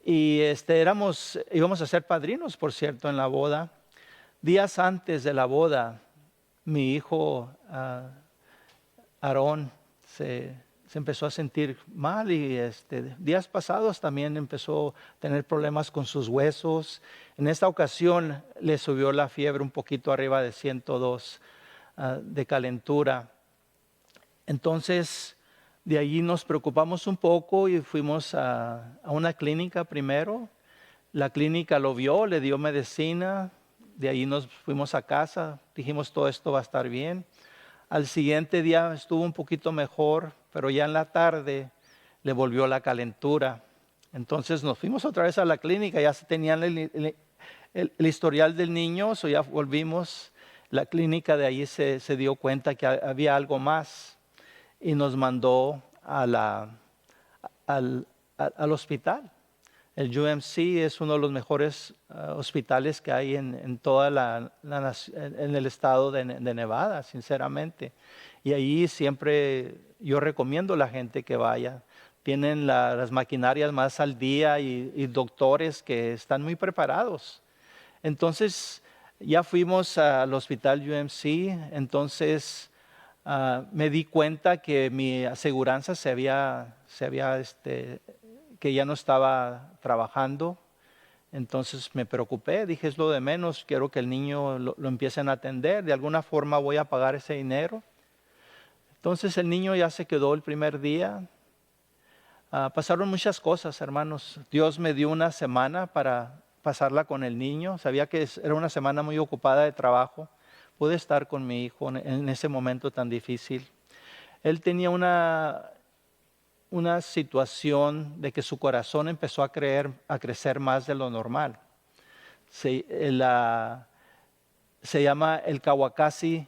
Y íbamos a ser padrinos, por cierto, en la boda. Días antes de la boda, mi hijo Aarón se empezó a sentir mal, y días pasados también empezó a tener problemas con sus huesos. En esta ocasión le subió la fiebre un poquito arriba de 102 de calentura. Entonces, de allí nos preocupamos un poco y fuimos a una clínica primero. La clínica lo vio, le dio medicina. De ahí nos fuimos a casa, dijimos todo esto va a estar bien. Al siguiente día estuvo un poquito mejor, pero ya en la tarde le volvió la calentura. Entonces nos fuimos otra vez a la clínica, ya se tenían el historial del niño, so ya volvimos. La clínica de ahí se dio cuenta que había algo más y nos mandó al hospital. El UMC es uno de los mejores hospitales que hay en toda en el estado de Nevada, sinceramente. Y ahí siempre yo recomiendo a la gente que vaya. Tienen las maquinarias más al día y doctores que están muy preparados. Entonces ya fuimos al hospital UMC. Entonces me di cuenta que mi aseguranza que ya no estaba trabajando. Entonces me preocupé, dije es lo de menos, quiero que el niño lo empiecen a atender, de alguna forma voy a pagar ese dinero. Entonces el niño ya se quedó el primer día. Pasaron muchas cosas, hermanos. Dios me dio una semana para pasarla con el niño. Sabía que era una semana muy ocupada de trabajo. Pude estar con mi hijo en ese momento tan difícil. Él tenía una situación de que su corazón empezó a crecer más de lo normal. Se llama el Kawasaki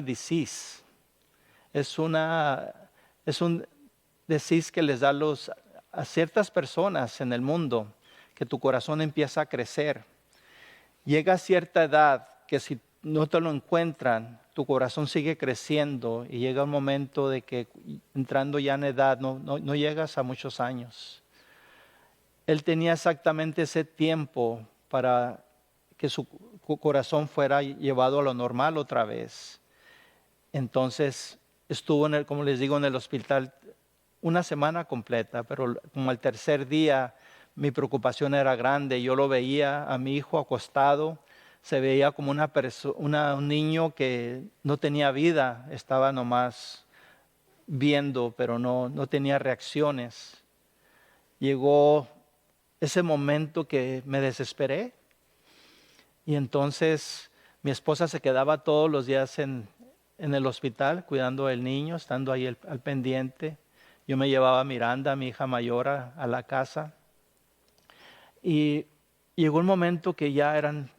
disease. Es un disease que les da a ciertas personas en el mundo, que tu corazón empieza a crecer. Llega a cierta edad que si no te lo encuentran, tu corazón sigue creciendo y llega un momento de que entrando ya en edad no llegas a muchos años. Él tenía exactamente ese tiempo para que su corazón fuera llevado a lo normal otra vez. Entonces estuvo, como les digo, en el hospital una semana completa, pero como al tercer día mi preocupación era grande. Yo lo veía a mi hijo acostado. Se veía como un niño que no tenía vida, estaba nomás viendo, pero no tenía reacciones. Llegó ese momento que me desesperé, y entonces mi esposa se quedaba todos los días en el hospital cuidando del niño, estando ahí al pendiente. Yo me llevaba a Miranda, mi hija mayor, a la casa, y llegó un momento que ya eran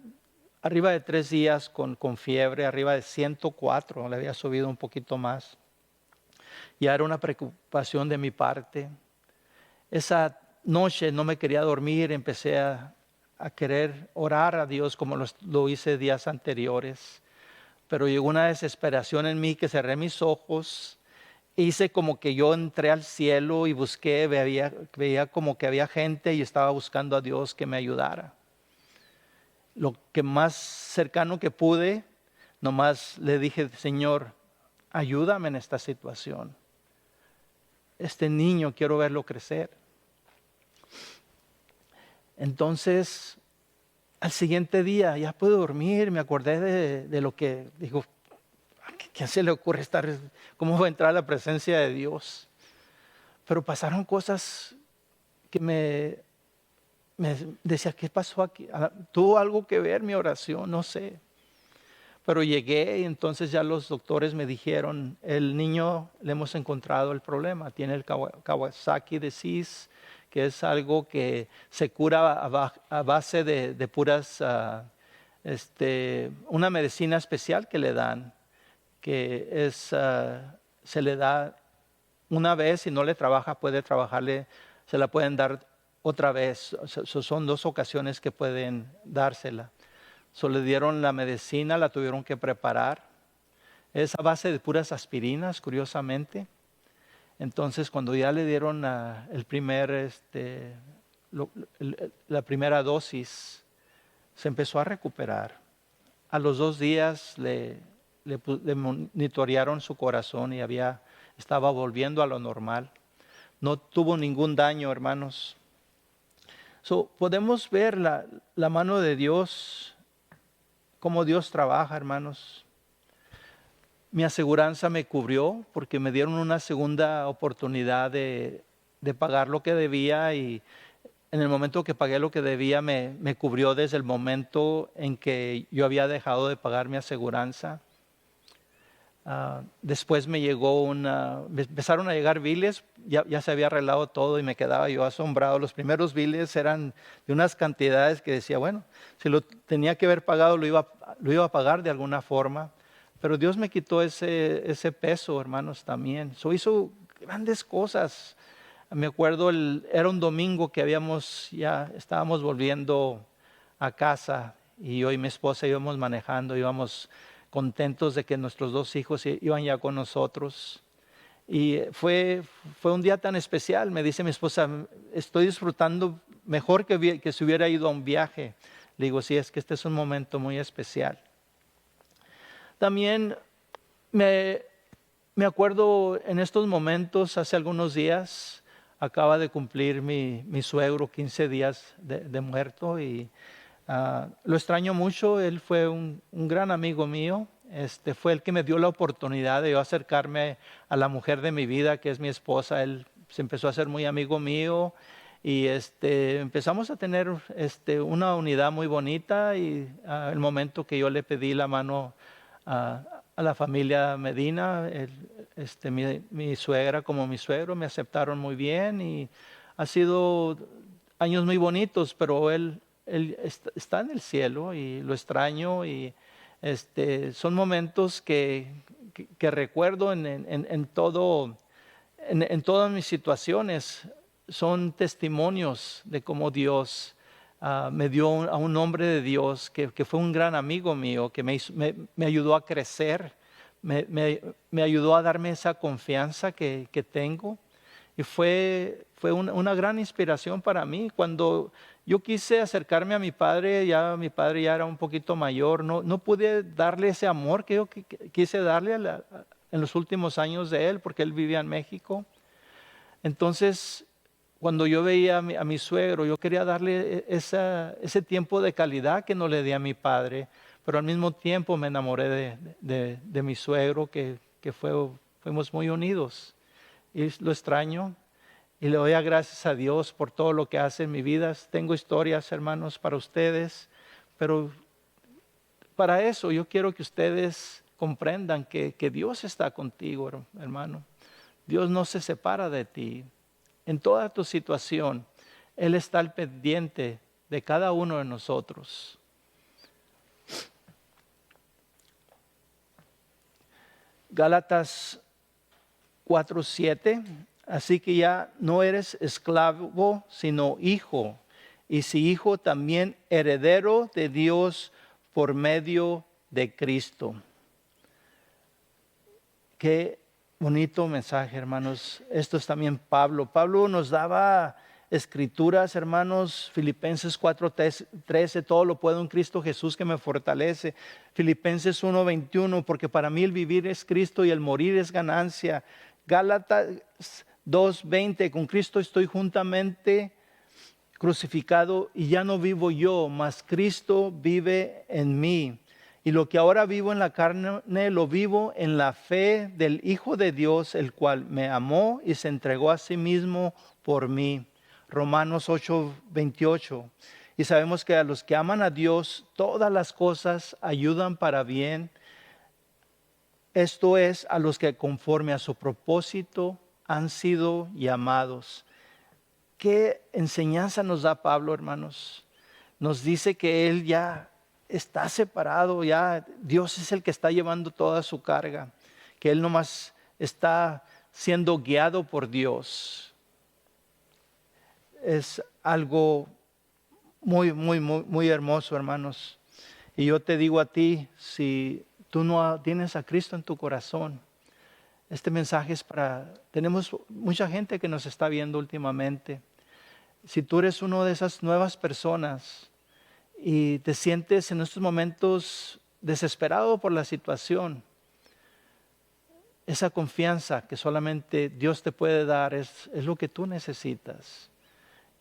arriba de 3 días con fiebre, arriba de 104, le había subido un poquito más. Ya era una preocupación de mi parte. Esa noche no me quería dormir, empecé a querer orar a Dios como lo hice días anteriores. Pero llegó una desesperación en mí que cerré mis ojos, hice como que yo entré al cielo y busqué, veía como que había gente y estaba buscando a Dios que me ayudara. Lo que más cercano que pude, nomás le dije, Señor, ayúdame en esta situación. Este niño quiero verlo crecer. Entonces, al siguiente día ya pude dormir, me acordé de lo que digo, ¿a quién se le ocurre cómo va a entrar a la presencia de Dios? Pero pasaron cosas que me decía, ¿qué pasó aquí? ¿Tuvo algo que ver mi oración? No sé. Pero llegué y entonces ya los doctores me dijeron, el niño le hemos encontrado el problema, tiene el Kawasaki disease, que es algo que se cura a base de puras, una medicina especial que le dan, que es, se le da una vez y no le trabaja, puede trabajarle, se la pueden dar otra vez. Son 2 ocasiones que pueden dársela. Le dieron la medicina, la tuvieron que preparar. Es a base de puras aspirinas, curiosamente. Entonces, cuando ya le dieron la primera dosis, se empezó a recuperar. A los 2 días le monitorearon su corazón y estaba volviendo a lo normal. No tuvo ningún daño, hermanos. Podemos ver la mano de Dios, cómo Dios trabaja, hermanos. Mi aseguranza me cubrió porque me dieron una segunda oportunidad de pagar lo que debía, y en el momento que pagué lo que debía me cubrió desde el momento en que yo había dejado de pagar mi aseguranza. Después me empezaron a llegar biles, ya se había arreglado todo y me quedaba yo asombrado. Los primeros biles eran de unas cantidades que decía, bueno, si lo tenía que haber pagado lo iba a pagar de alguna forma. Pero Dios me quitó ese peso, hermanos, también. Hizo grandes cosas. Me acuerdo, era un domingo que ya estábamos volviendo a casa, y yo y mi esposa íbamos manejando, íbamos contentos de que nuestros 2 hijos iban ya con nosotros. Y fue un día tan especial. Me dice mi esposa, estoy disfrutando mejor que si hubiera ido a un viaje. Le digo, sí, es que este es un momento muy especial. También me acuerdo en estos momentos, hace algunos días, acaba de cumplir mi suegro 15 días de muerto, y lo extraño mucho. Él fue un gran amigo mío. Fue el que me dio la oportunidad de yo acercarme a la mujer de mi vida, que es mi esposa. Él se empezó a ser muy amigo mío, y empezamos a tener una unidad muy bonita. Y el momento que yo le pedí la mano a la familia Medina, mi suegra como mi suegro, me aceptaron muy bien, y ha sido años muy bonitos. Pero él está en el cielo y lo extraño, y son momentos que recuerdo en todas mis situaciones. Son testimonios de cómo Dios me dio a un hombre de Dios que fue un gran amigo mío, que me ayudó a crecer, me ayudó a darme esa confianza que tengo. Y fue una gran inspiración para mí. Cuando yo quise acercarme a mi padre ya era un poquito mayor. No pude darle ese amor que yo quise darle en los últimos años de él, porque él vivía en México. Entonces, cuando yo veía a mi suegro, yo quería darle ese tiempo de calidad que no le di a mi padre. Pero al mismo tiempo me enamoré de mi suegro, que fuimos muy unidos. Y lo extraño, y le doy gracias a Dios por todo lo que hace en mi vida. Tengo historias, hermanos, para ustedes, pero para eso yo quiero que ustedes comprendan que Dios está contigo, hermano. Dios no se separa de ti. En toda tu situación, Él está al pendiente de cada uno de nosotros. Gálatas 4:7, así que ya no eres esclavo, sino hijo, y si hijo, también heredero de Dios por medio de Cristo. Qué bonito mensaje, hermanos. Esto es también Pablo. Pablo nos daba escrituras, hermanos. Filipenses 4:13, todo lo puedo en Cristo Jesús que me fortalece. Filipenses 1:21, porque para mí el vivir es Cristo y el morir es ganancia. Gálatas 2:20, con Cristo estoy juntamente crucificado, y ya no vivo yo, mas Cristo vive en mí. Y lo que ahora vivo en la carne, lo vivo en la fe del Hijo de Dios, el cual me amó y se entregó a sí mismo por mí. Romanos 8:28. Y sabemos que a los que aman a Dios, todas las cosas ayudan para bien. Esto es, a los que conforme a su propósito han sido llamados. ¿Qué enseñanza nos da Pablo, hermanos? Nos dice que él ya está separado, ya Dios es el que está llevando toda su carga, que él nomás está siendo guiado por Dios. Es algo muy hermoso, hermanos. Y yo te digo a ti, si tú no tienes a Cristo en tu corazón, este mensaje es tenemos mucha gente que nos está viendo últimamente. Si tú eres una de esas nuevas personas y te sientes en estos momentos desesperado por la situación, esa confianza que solamente Dios te puede dar es lo que tú necesitas.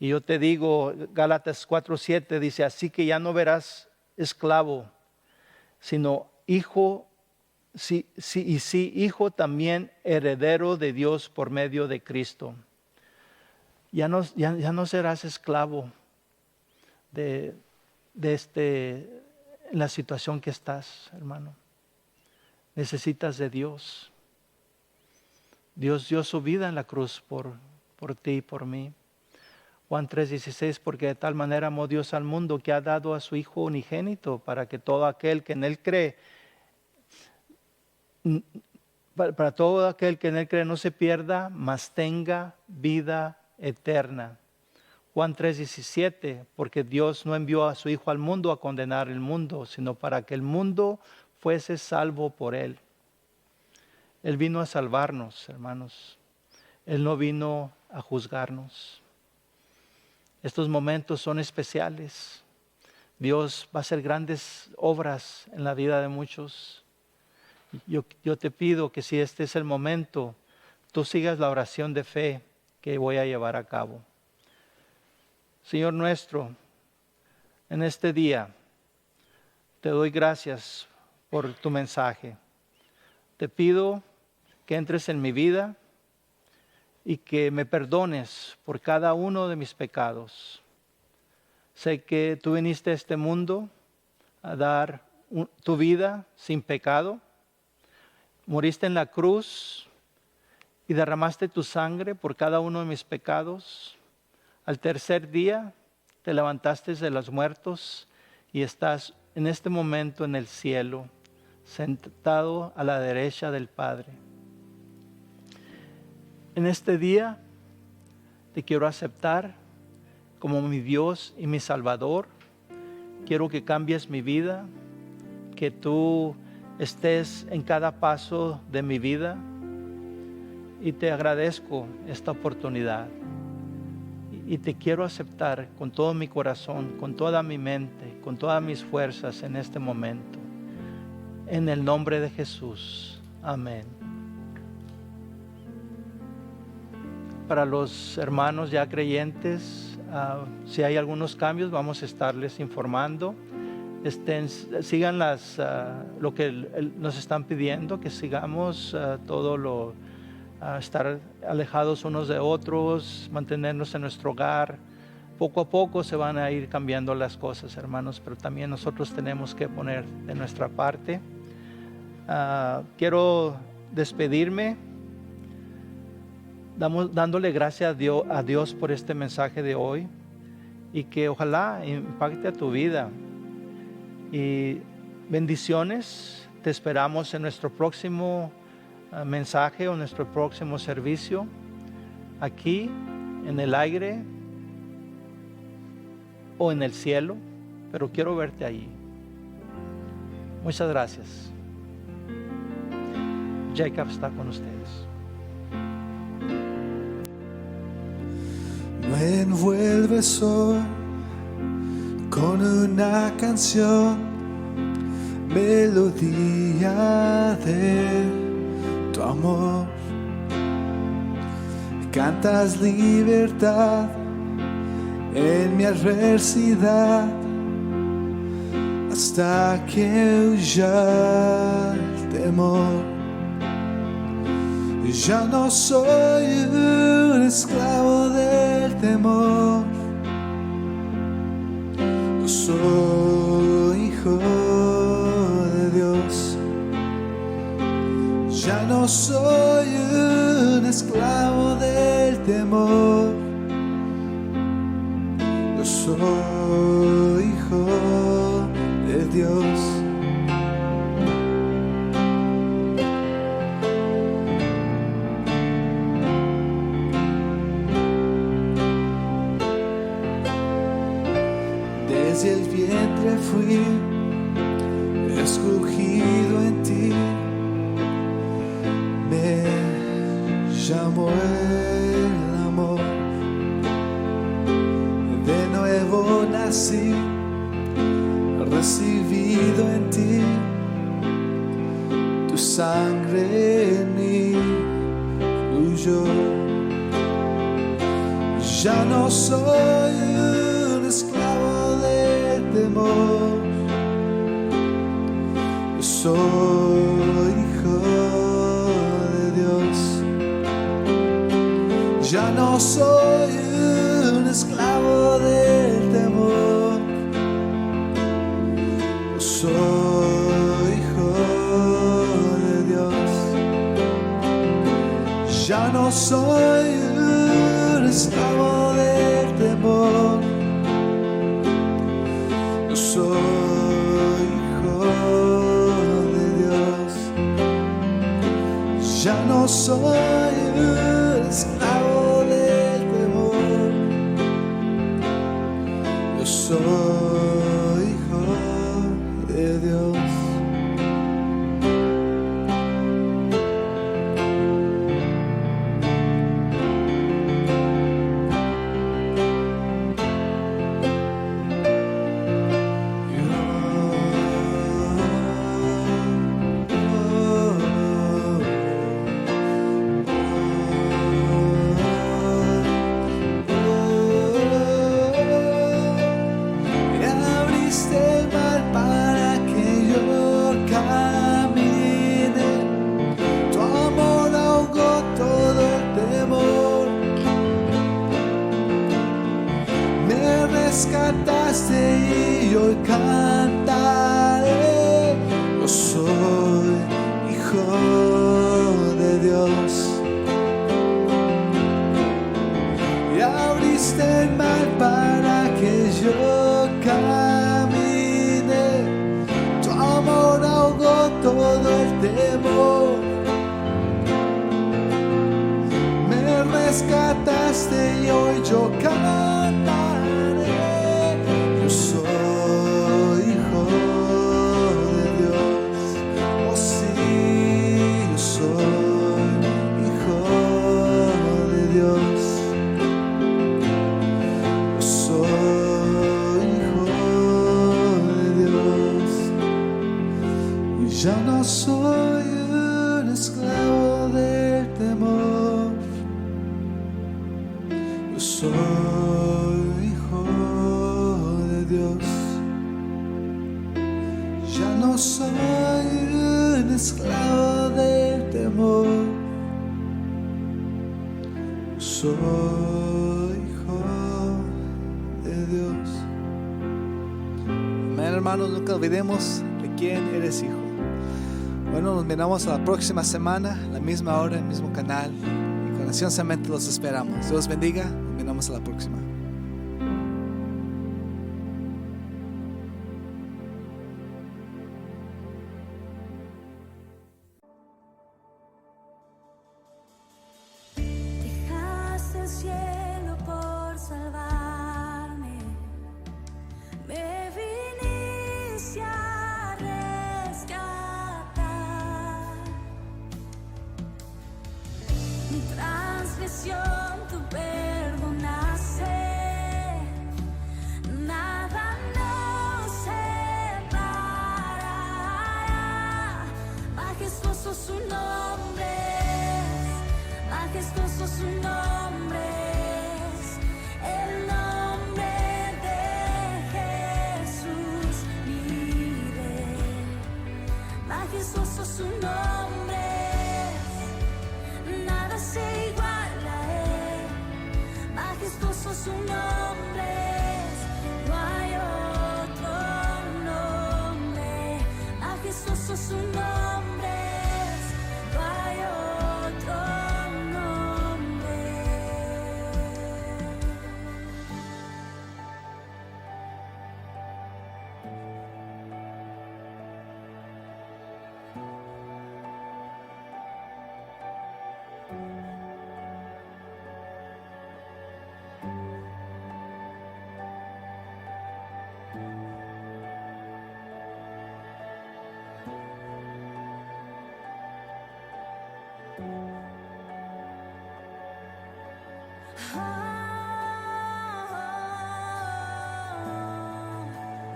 Y yo te digo, Gálatas 4:7 dice, así que ya no verás esclavo, sino hijo, hijo también heredero de Dios por medio de Cristo. Ya no serás esclavo de la situación que estás, hermano. Necesitas de Dios. Dios dio su vida en la cruz por ti y por mí. Juan 3:16, porque de tal manera amó Dios al mundo que ha dado a su Hijo unigénito para que todo aquel que en Él cree, para todo aquel que en Él cree no se pierda, mas tenga vida eterna. Juan 3:17, porque Dios no envió a su Hijo al mundo a condenar el mundo, sino para que el mundo fuese salvo por Él. Él vino a salvarnos, hermanos. Él no vino a juzgarnos. Estos momentos son especiales. Dios va a hacer grandes obras en la vida de muchos. Yo te pido que si este es el momento, tú sigas la oración de fe que voy a llevar a cabo. Señor nuestro, en este día te doy gracias por tu mensaje. Te pido que entres en mi vida y que me perdones por cada uno de mis pecados. Sé que tú viniste a este mundo a dar tu vida sin pecado. Moriste en la cruz y derramaste tu sangre por cada uno de mis pecados. Al tercer día te levantaste de los muertos y estás en este momento en el cielo, sentado a la derecha del Padre. En este día te quiero aceptar como mi Dios y mi Salvador. Quiero que cambies mi vida, que tú estés en cada paso de mi vida, y te agradezco esta oportunidad. Y te quiero aceptar con todo mi corazón, con toda mi mente, con todas mis fuerzas en este momento. En el nombre de Jesús. Amén. Para los hermanos ya creyentes, si hay algunos cambios, vamos a estarles informando. Sigan lo que nos están pidiendo, que sigamos estar alejados unos de otros, mantenernos en nuestro hogar. Poco a poco se van a ir cambiando las cosas, hermanos, pero también nosotros tenemos que poner de nuestra parte. Quiero despedirme dándole gracias a Dios por este mensaje de hoy, y que ojalá impacte a tu vida. Y bendiciones. Te esperamos en nuestro próximo mensaje o nuestro próximo servicio, aquí en el aire o en el cielo, pero quiero verte allí. Muchas gracias. Jacob está con ustedes. Me envuelves hoy con una canción, melodía de tu amor. Cantas libertad en mi adversidad, hasta que huya el temor. Ya no soy un esclavo del temor, yo soy hijo de Dios. Ya no soy un esclavo del temor, yo soy hijo de Dios. Desde el vientre fui escogido en ti, me llamó el amor. De nuevo nací, recibido en ti, tu sangre en mí fluyó. Ya no soy un esclavo del temor, yo soy hijo de Dios. Ya no soy un esclavo del temor, yo soy hijo de Dios. Ya no soy un esclavo del temor, yo soy hijo de Dios. Ya no soy un esclavo del temor, yo soy hijo de Dios. Rescataste y hoy cantaré, yo soy hijo de Dios. Y abriste el mar para que yo camine, tu amor ahogó todo el temor. Me rescataste y hoy yo cantaré, yo soy hijo de Dios. Oh sí, yo soy hijo de Dios. Yo soy hijo de Dios. Y ya no soy un esclavo del temor, yo soy hijo de Dios. Ya no soy un esclavo del temor, yo soy hijo de Dios. Amén, hermanos, nunca olvidemos de quién eres hijo. Bueno, nos miramos la próxima semana, la misma hora, el mismo canal. Y con ansiosamente los esperamos. Dios bendiga. Nos miramos a la próxima. Dejaste el cielo por salvarme, me viniste a rescatar. Mi transgresión tú perdonaste, nada nos separará. Majestuoso su nombre, majestuoso su nombre, el nombre Majestuoso su nombre es, nada se iguala a él. Majestuoso su nombre es, no hay otro nombre. Majestuoso su nombre es, no hay otro nombre.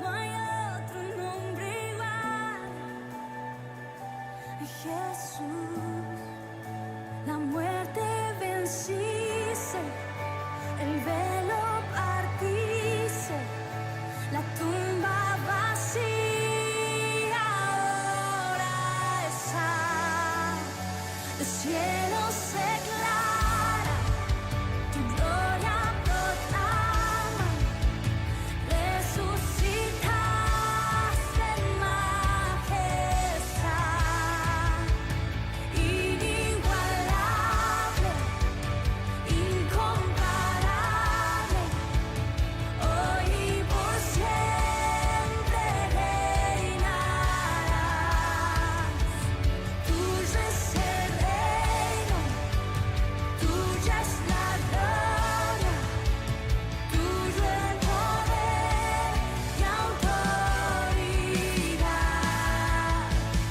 No hay otro nombre igual. Jesús, la muerte venciste, el velo partiste, la tumba vacía ahora está. El cielo se aclara, tu gloria proclama, resucitaste en majestad, inigualable, incomparable, hoy y por siempre reinarás. Tuyo es el reino, tuya es la gloria, tuyo el poder y autoridad.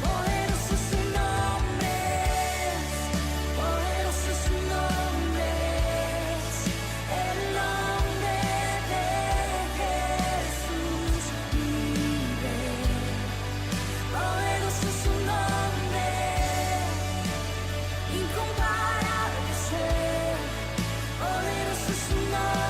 Poderoso su nombre es, poderoso su nombre es, el nombre de Jesús vive. Poderoso su nombre, incomparable es él. Poderoso su nombre.